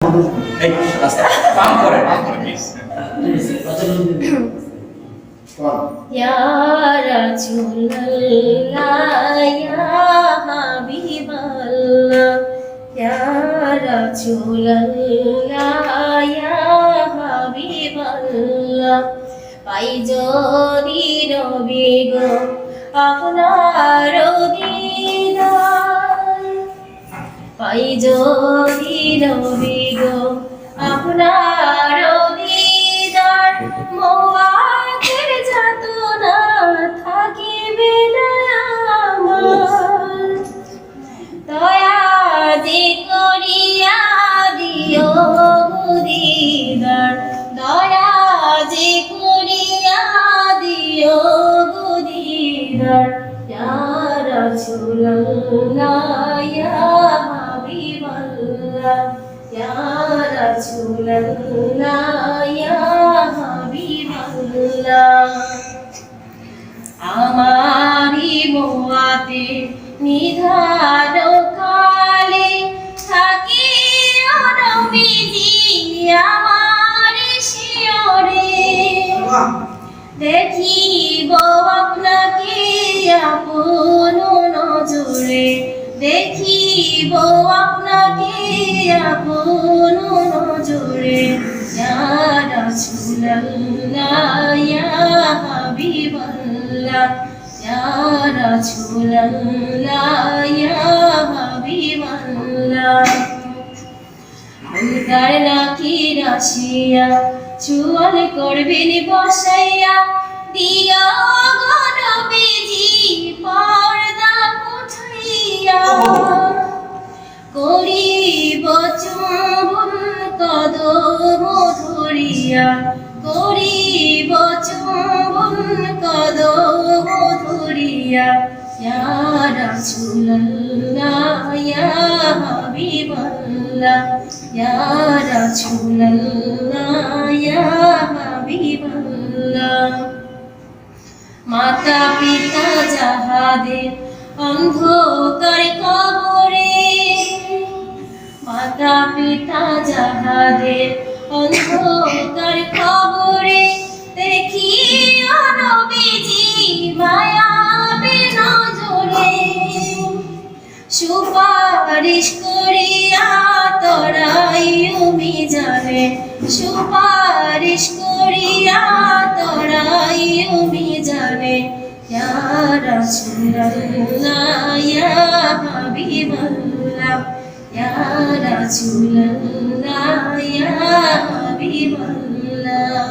এই রাস্তা পাম করে please Ya Rasulullah ya Habiballah ya Rasulullah ya Habiballah পাই যদি নবী গো আপনার দিদার পাই যদি নবী গো আপনার দিদার মোয়াতের যাতনা থাকিবে না আমার দয়া যে করিয়া দিও দিদার দয়া যে করিয়া দিও দিদার ইয়া রাসূলুল্লাহ ইয়া হাবিবাল্লাহ ইয়া রাসূলুল্লাহ ইয়া হাবিবাল্লাহ আমারি মোয়াতে নিধান কালে থাকি নবীজি আমার শিয়রে দেখিব আপনাকে আপন নজরে দেখিব আপনাকে আপন নজরে ইয়া রাসূলুল্লাহ ইয়া হাবিবাল্লাহ ইয়া রাসূলুল্লাহ ইয়া হাবিবাল্লাহ মুনকার নাকির আসিয়া চুয়াল করবেন বসাইয়া দিয়া গো নবীজি পর্দা উঠাইয়া করিব চুম্বন কদম ধরিয়া করিব চুম্বন কদম ধরিয়া ইয়া রাসূলুল্লাহ ইয়া হাবিবাল্লাহ ইয়া রাসূলুল্লাহ ইয়া হাবিবাল্লাহ মাতা পিতা যাহাদের অন্ধকার কবরে মাতা পিতা যাহাদের অন্ধকার কবরে দেখিও নবীজি মায়াবী নজরে সুপারিশ করিয়া তরাইও মিজানে সুপারিশ করিয়া তরাইও মিজানে ইয়া রাসূলুল্লাহ ইয়া হাবিবাল্লাহ ইয়া রাসূলুল্লাহ ইয়া হাবিবাল্লাহ